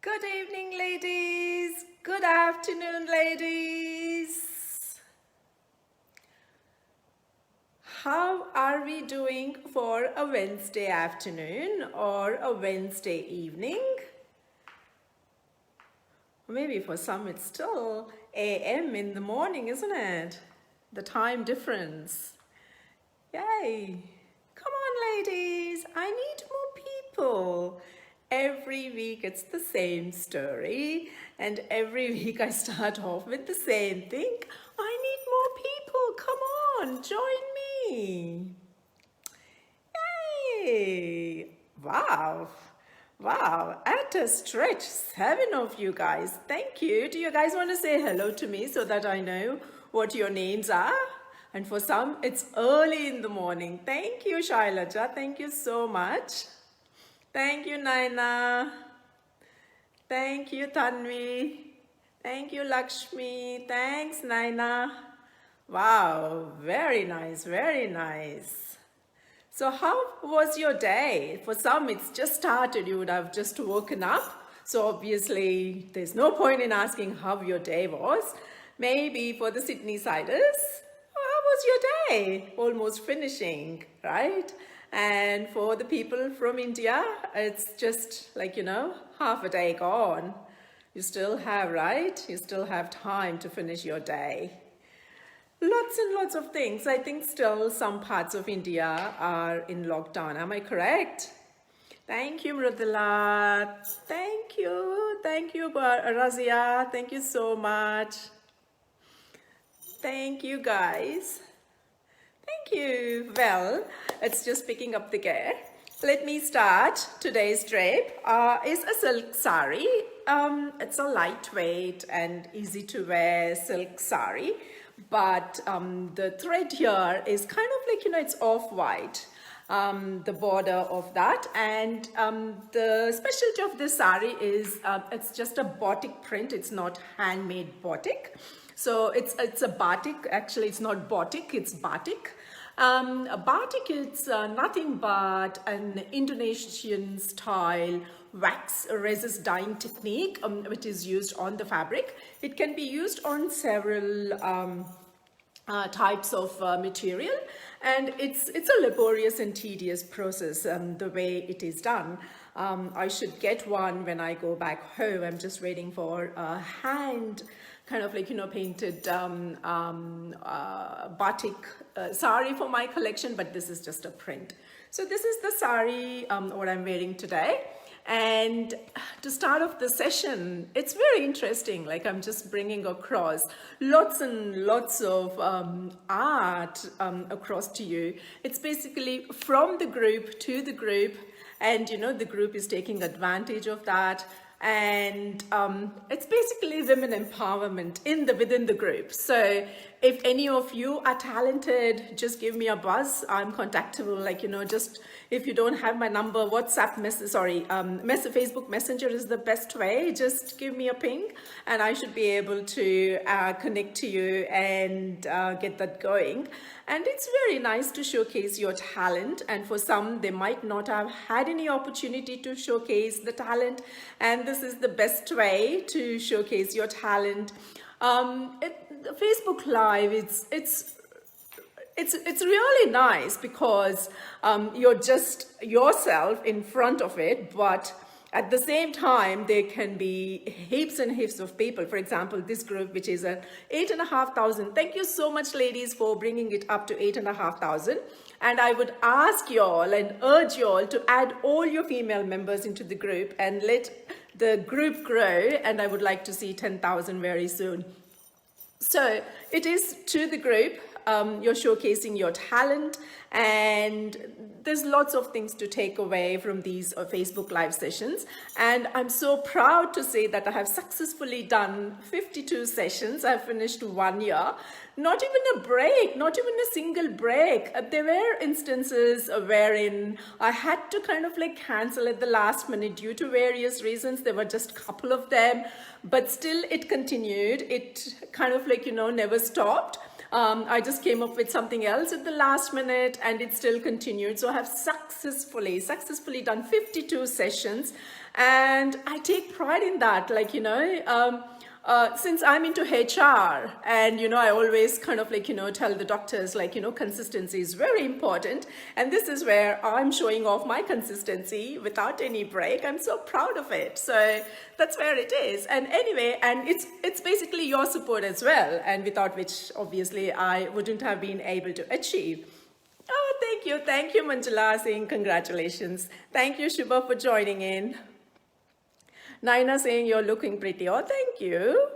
Good evening, ladies. Good afternoon, ladies. How are we doing for a Wednesday afternoon or a Wednesday evening? Maybe for some it's still AM in the morning, isn't it? The time difference. Yay. Come on, ladies. I need more people. Every week it's the same story, and every week I start off with the same thing. I need more people. Come on, join me. Yay! Wow. Wow, at a stretch, 7 of you guys. Thank you. Do you guys want to say hello to me so that I know what your names are? And for some, it's early in the morning. Thank you, Shailaja. Thank you so much. Thank you, Naina. Thank you, Tanvi. Thank you, Lakshmi. Thanks, Naina. Wow, very nice, very nice. So how was your day? For some, it's just started. You would have just woken up. So obviously, there's no point in asking how your day was. Maybe for the Sydney siders, how was your day? Almost finishing, right? And for the people from India, it's just like, half a day gone. You still have, right? You still have time to finish your day. Lots and lots of things. I think still some parts of India are in lockdown. Am I correct? Thank you, Mrudula. Thank you. Thank you, Razia. Thank you so much. Thank you, guys. Thank you. Well, it's just picking up the gear. Let me start. Today's drape is a silk sari. It's a lightweight and easy to wear silk sari, but the thread here is kind of like, it's off-white, the border of that. And the specialty of this sari is it's just a batik print. It's not handmade batik. So it's a batik. Actually, it's not batik, it's batik. A batik is nothing but an Indonesian style wax resist dyeing technique which is used on the fabric. It can be used on several types of material, and it's a laborious and tedious process the way it is done. I should get one when I go back home. I'm just waiting for a hand kind of like, painted batik sari for my collection, but this is just a print. So this is the sari, what I'm wearing today. And to start off the session, it's very interesting. Like, I'm just bringing across lots and lots of art across to you. It's basically from the group to the group, and the group is taking advantage of that. And it's basically women empowerment within the group. So if any of you are talented, just give me a buzz. I'm contactable. Like, just if you don't have my number, WhatsApp Facebook Messenger is the best way. Just give me a ping and I should be able to connect to you and get that going. And it's very nice to showcase your talent. And for some, they might not have had any opportunity to showcase the talent. And this is the best way to showcase your talent. Facebook Live, it's really nice because you're just yourself in front of it, but at the same time, there can be heaps and heaps of people. For example, this group, which is at 8,500. Thank you so much, ladies, for bringing it up to 8,500. And I would ask you all and urge you all to add all your female members into the group and let the group grow. And I would like to see 10,000 very soon. So it is to the group. You're showcasing your talent, and there's lots of things to take away from these Facebook Live sessions. And I'm so proud to say that I have successfully done 52 sessions. I've finished 1 year. Not even a break, not even a single break. There were instances wherein I had to kind of like cancel at the last minute due to various reasons. There were just a couple of them, but still it continued. It kind of like, never stopped. I just came up with something else at the last minute and it still continued. So I have successfully done 52 sessions, and I take pride in that. Like, since I'm into HR, and I always kind of tell the doctors, consistency is very important, and this is where I'm showing off my consistency without any break. I'm so proud of it. So that's where it is. And anyway, and it's basically your support as well, and without which obviously I wouldn't have been able to achieve. Oh, thank you Manjula, saying congratulations. Thank you Shubha for joining in. Naina saying you're looking pretty. Oh, thank you.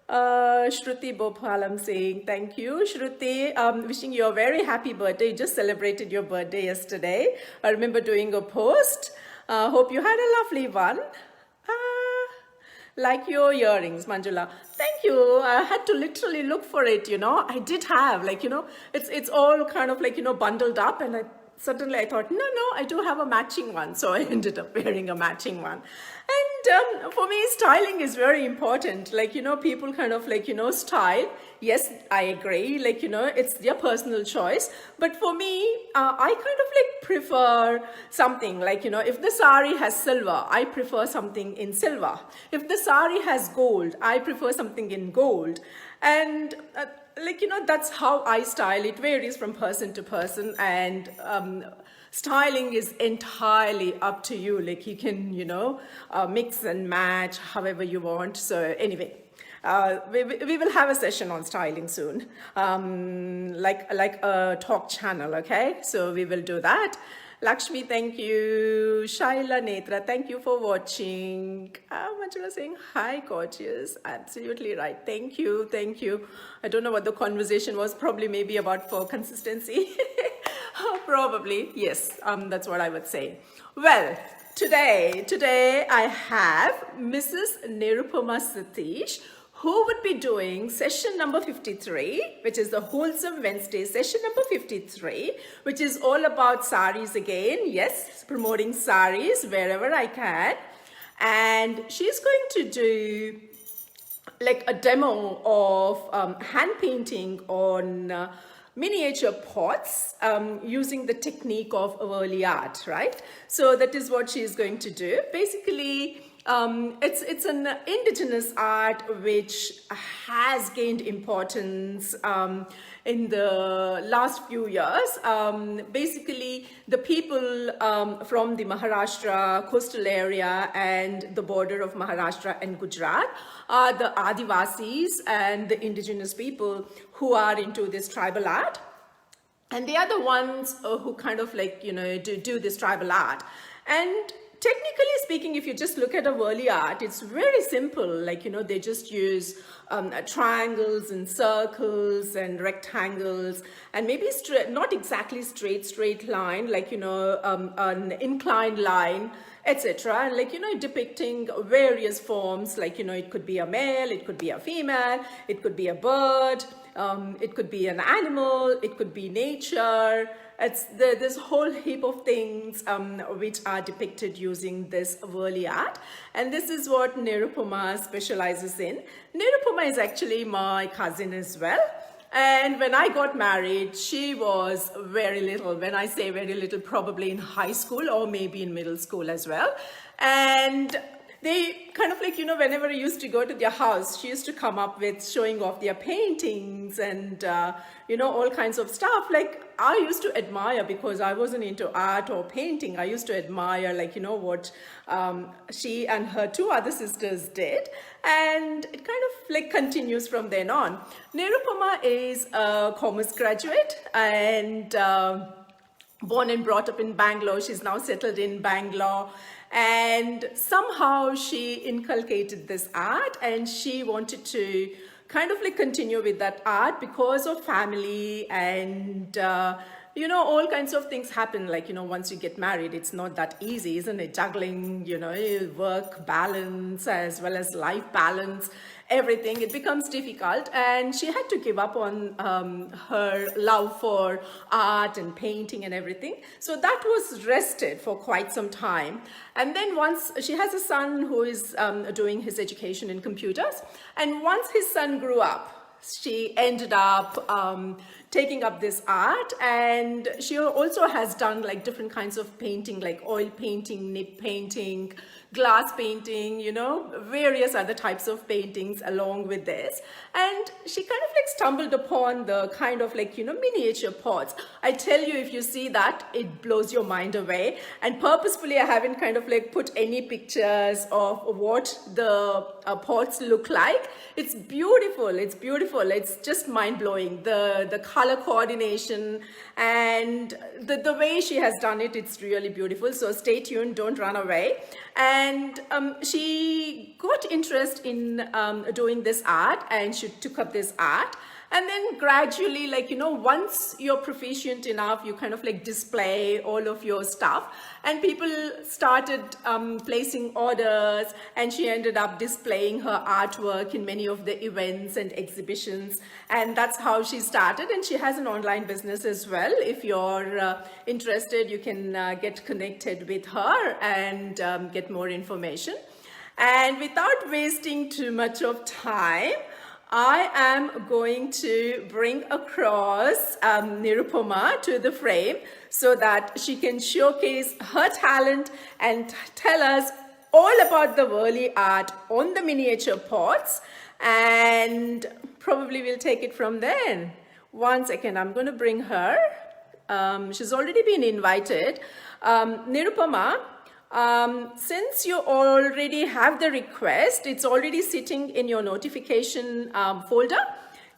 Shruti Bophalam saying thank you. Shruti, wishing you a very happy birthday. You just celebrated your birthday yesterday. I remember doing a post. Hope you had a lovely one. Like your earrings, Manjula. Thank you. I had to literally look for it, I did have, it's all kind of bundled up, and suddenly I thought, no, I do have a matching one. So I ended up wearing a matching one. And for me, styling is very important. People kind of style. Yes, I agree. It's their personal choice. But for me, I kind of prefer something if the sari has silver, I prefer something in silver. If the sari has gold, I prefer something in gold. And that's how I style. It varies from person to person, and styling is entirely up to you. You can mix and match however you want. So anyway, we will have a session on styling soon, like a talk channel. Okay, so we will do that. Lakshmi, thank you. Shaila Netra, thank you for watching. Manjula saying, hi, gorgeous. Absolutely right. Thank you. I don't know what the conversation was. Probably maybe about for consistency. Probably, yes. That's what I would say. Well, today I have Mrs Nirupama Satish, who would be doing session number 53, which is the Wholesome Wednesday session number 53, which is all about saris again. Yes, promoting saris wherever I can. And she's going to do a demo of hand painting on miniature pots using the technique of Warli Art, right? So that is what she's going to do. Basically, it's an indigenous art which has gained importance in the last few years. Basically, the people from the Maharashtra coastal area and the border of Maharashtra and Gujarat are the Adivasis and the indigenous people who are into this tribal art. And they are the ones who kind of do this tribal art. And technically speaking, if you just look at a Warli art, it's very simple. They just use triangles and circles and rectangles, and maybe not exactly straight line, an inclined line, etc. And depicting various forms, it could be a male, it could be a female, it could be a bird, it could be an animal, it could be nature. It's this whole heap of things which are depicted using this Warli art. And this is what Nirupama specializes in. Nirupama is actually my cousin as well. And when I got married, she was very little. When I say very little, probably in high school or maybe in middle school as well. And they kind of whenever I used to go to their house, she used to come up with showing off their paintings and, all kinds of stuff. I used to admire, because I wasn't into art or painting. I used to admire, what she and her two other sisters did. And it kind of continues from then on. Nirupama is a commerce graduate and born and brought up in Bangalore. She's now settled in Bangalore. And somehow she inculcated this art, and she wanted to kind of continue with that art because of family and all kinds of things happen. Once you get married, it's not that easy, isn't it? Juggling, work balance as well as life balance, everything, it becomes difficult. And she had to give up on her love for art and painting and everything. So that was rested for quite some time. And then once she has a son who is doing his education in computers. And once his son grew up, she ended up taking up this art, and she also has done like different kinds of painting, like oil painting, nib painting, glass painting, you know, various other types of paintings along with this. And she kind of like stumbled upon the kind of like, you know, miniature pots. I tell you, if you see that, it blows your mind away. And purposefully, I haven't kind of like put any pictures of what the pots look like. It's beautiful. It's beautiful. It's just mind-blowing. The color coordination and the way she has done it, it's really beautiful. So stay tuned, don't run away. And she got interest in doing this art, and she took up this art. And then gradually, like, you know, once you're proficient enough, you kind of like display all of your stuff, and people started placing orders, and she ended up displaying her artwork in many of the events and exhibitions. And that's how she started. And she has an online business as well. If you're interested, you can get connected with her and get more information. And without wasting too much of time, I am going to bring across Nirupama to the frame so that she can showcase her talent and tell us all about the Warli art on the miniature pots, and probably we'll take it from there. One second, I'm going to bring her. She's already been invited. Nirupama, since you already have the request, it's already sitting in your notification folder.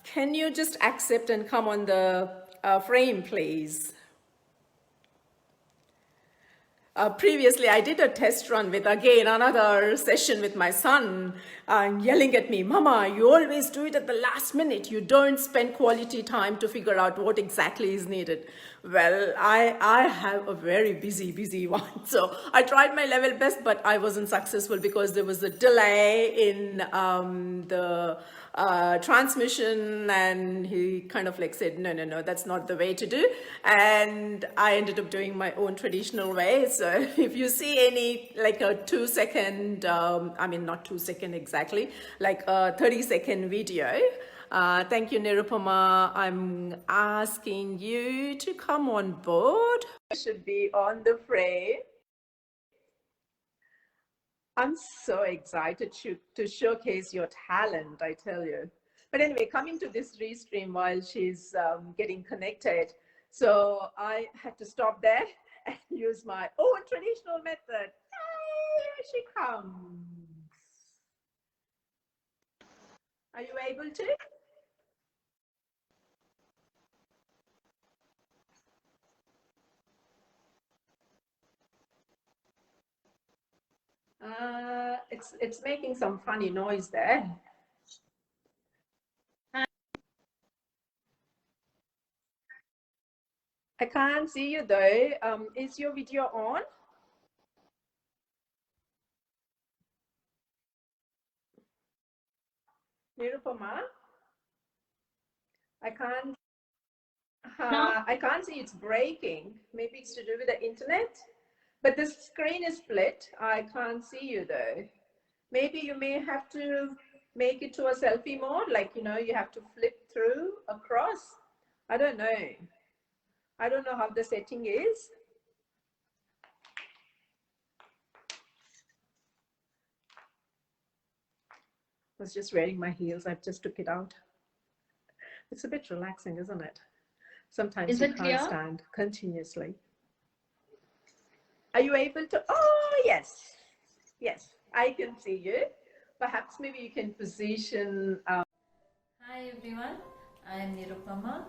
Can you just accept and come on the frame, please? Previously, I did a test run with, again, another session with my son, yelling at me, "Mama, you always do it at the last minute. You don't spend quality time to figure out what exactly is needed." Well, I have a very busy one. So I tried my level best, but I wasn't successful because there was a delay in the transmission, and he kind of like said, no, that's not the way to do. And I ended up doing my own traditional way. So if you see any like a 2-second, I mean, not 2-second exactly, like a 30-second video, thank you, Nirupama. I'm asking you to come on board. You should be on the frame. I'm so excited to showcase your talent, I tell you. But anyway, coming to this restream while she's getting connected, so I had to stop there and use my own traditional method. Hey, here she comes. Are you able to? It's making some funny noise there. I can't see you though. Is your video on? Nirupama? I can't. No. I can't see, it's breaking. Maybe it's to do with the internet. But the screen is split. I can't see you though. Maybe you may have to make it to a selfie mode, like, you know, you have to flip through across. I don't know. I don't know how the setting is. I was just wearing my heels. I just took it out. It's a bit relaxing, isn't it? Sometimes you can't stand continuously. Are you able to? Oh, yes. Yes, I can see you. Perhaps maybe you can position. Hi everyone, I am Nirupama.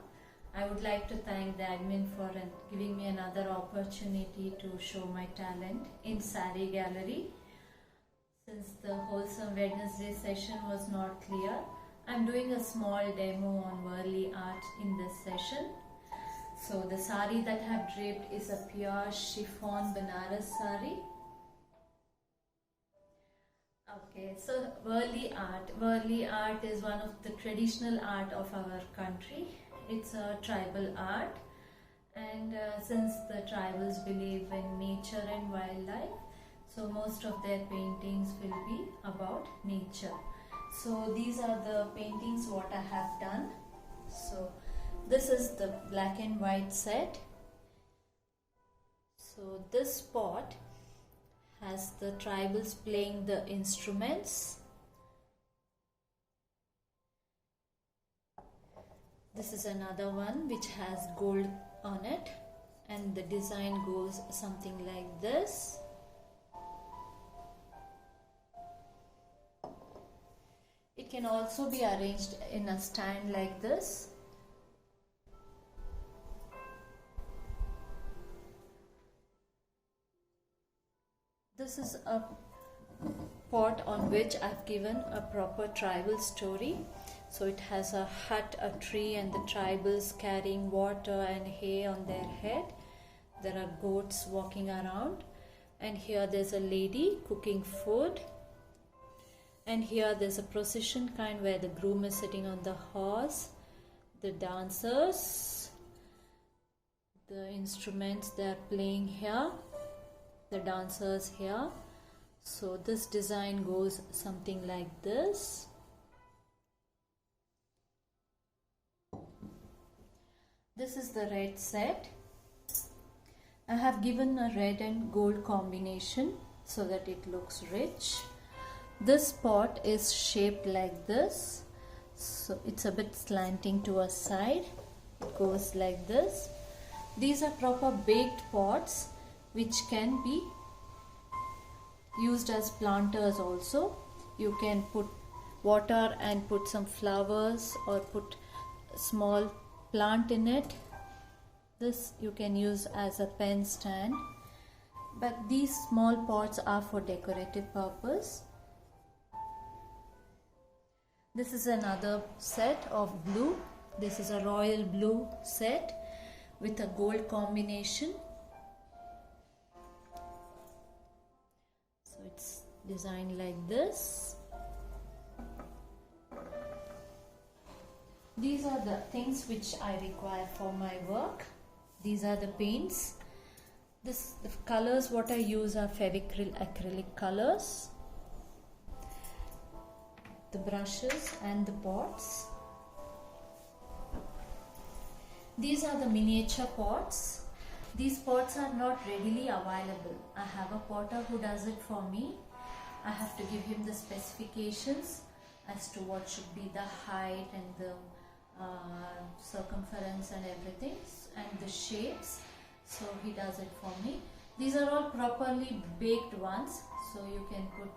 I would like to thank the admin for giving me another opportunity to show my talent in Saree Gallery. Since the Wholesome Wednesday session was not clear, I am doing a small demo on Warli art in this session. So the sari that I have draped is a pure chiffon Banaras sari. Okay, so Warli art is one of the traditional art of our country. It's a tribal art, and since the tribals believe in nature and wildlife, so most of their paintings will be about nature. So these are the paintings what I have done. So this is the black and white set. So this pot has the tribals playing the instruments. This is another one which has gold on it, and the design goes something like this. It can also be arranged in a stand like this. This is a pot on which I've given a proper tribal story. So it has a hut, a tree, and the tribals carrying water and hay on their head. There are goats walking around, and here there's a lady cooking food. And here there's a procession kind where the groom is sitting on the horse, the dancers, the instruments they're playing here, the dancers here. So this design goes something like this. This is the red set. I have given a red and gold combination so that it looks rich. This pot is shaped like this, so it's a bit slanting to a side. It goes like this. These are proper baked pots which can be used as planters also. You can put water and put some flowers or put a small plant in it. This you can use as a pen stand, but these small pots are for decorative purpose. This is another set of blue. This is a royal blue set with a gold combination. So it's designed like this. These are the things which I require for my work. These are the paints. The colors what I use are Fevicryl acrylic colors, the brushes and the pots. These are the miniature pots. These pots are not readily available. I have a potter who does it for me. I have to give him the specifications as to what should be the height and the circumference and everything and the shapes. So he does it for me. These are all properly baked ones, so you can put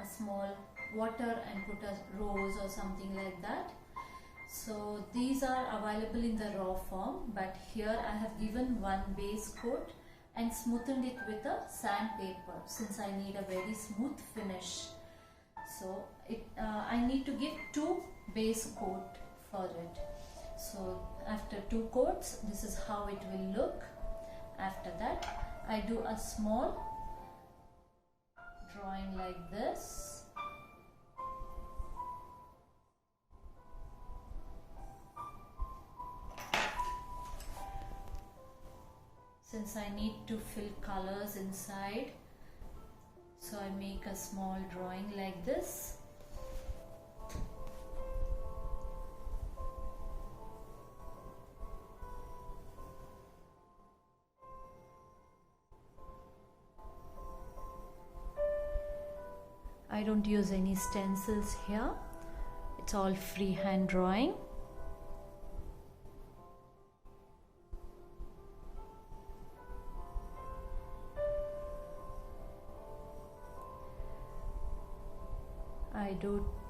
a small water and put a rose or something like that. So these are available in the raw form, but here I have given one base coat and smoothened it with a sandpaper since I need a very smooth finish. So I need to give 2 base coat for it. So after 2 coats, this is how it will look. After that, I do a small drawing like this. Since I need to fill colors inside, so I make a small drawing like this. I don't use any stencils here. It's all freehand drawing.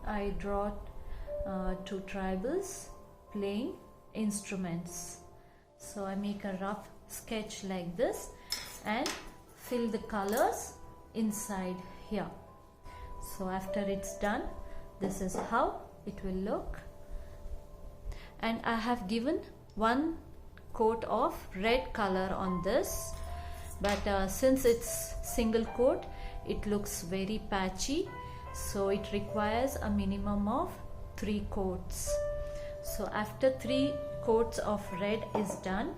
I draw 2 tribals playing instruments. So I make a rough sketch like this and fill the colors inside here. So after it's done, this is how it will look. And I have given 1 coat of red color on this, but since it's single coat, it looks very patchy. So it requires a minimum of 3 coats. So after 3 coats of red is done,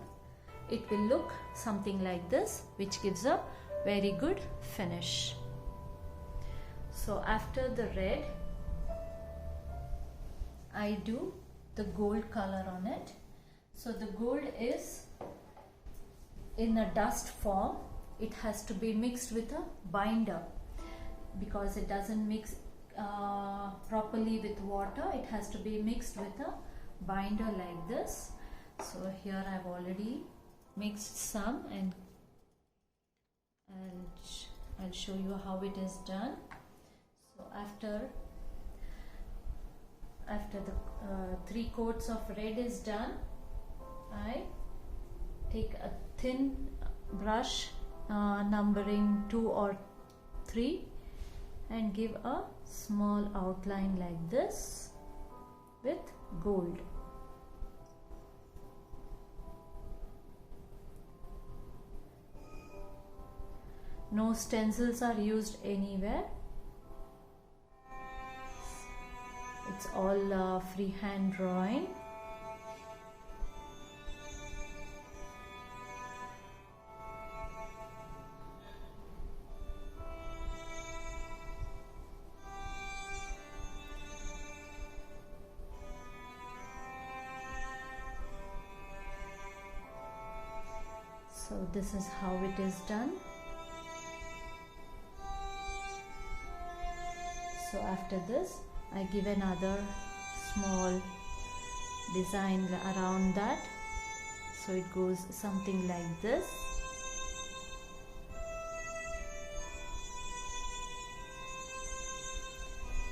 it will look something like this, which gives a very good finish. So after the red, I do the gold color on it. So the gold is in a dust form. It has to be mixed with a binder because it doesn't mix properly with water. It has to be mixed with a binder like this. So here I've already mixed some, and I'll show you how it is done. So after the 3 coats of red is done, I take a thin brush numbering 2 or 3 and give a small outline like this with gold. No stencils are used anywhere. It's all freehand drawing. So this is how it is done. So after this, I give another small design around that. So it goes something like this.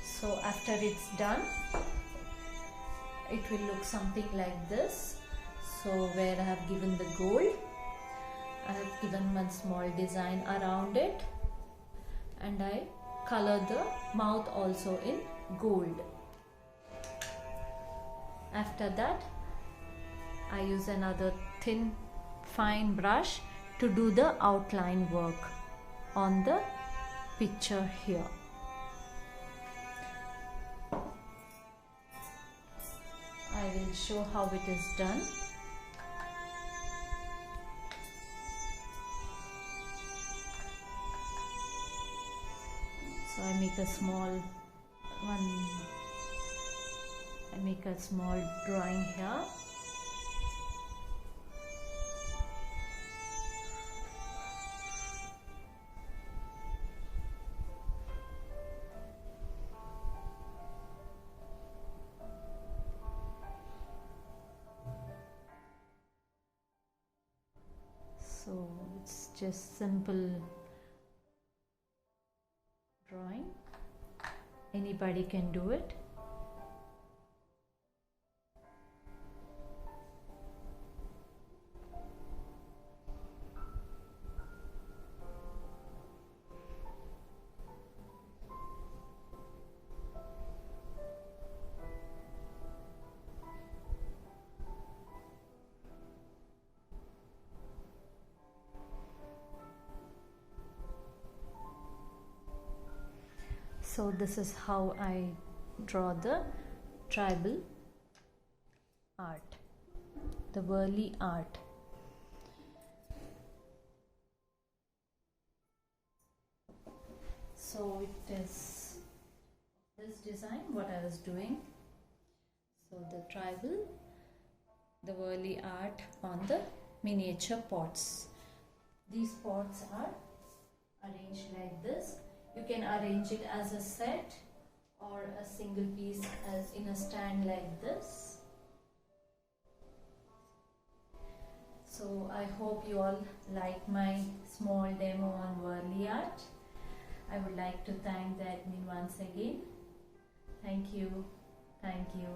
So after it's done, it will look something like this. So where I have given the gold, I have given one small design around it, and I color the mouth also in gold. After that, I use another thin fine brush to do the outline work on the picture here. I will show how it is done. So I make a small drawing here. So it's just simple drawing. Anybody can do it. So this is how I draw the tribal art, the Warli art. So it is this design what I was doing. So the tribal, the Warli art on the miniature pots. These pots are arranged like this. You can arrange it as a set or a single piece as in a stand like this. So I hope you all like my small demo on Warli art. I would like to thank the admin once again. Thank you. Thank you.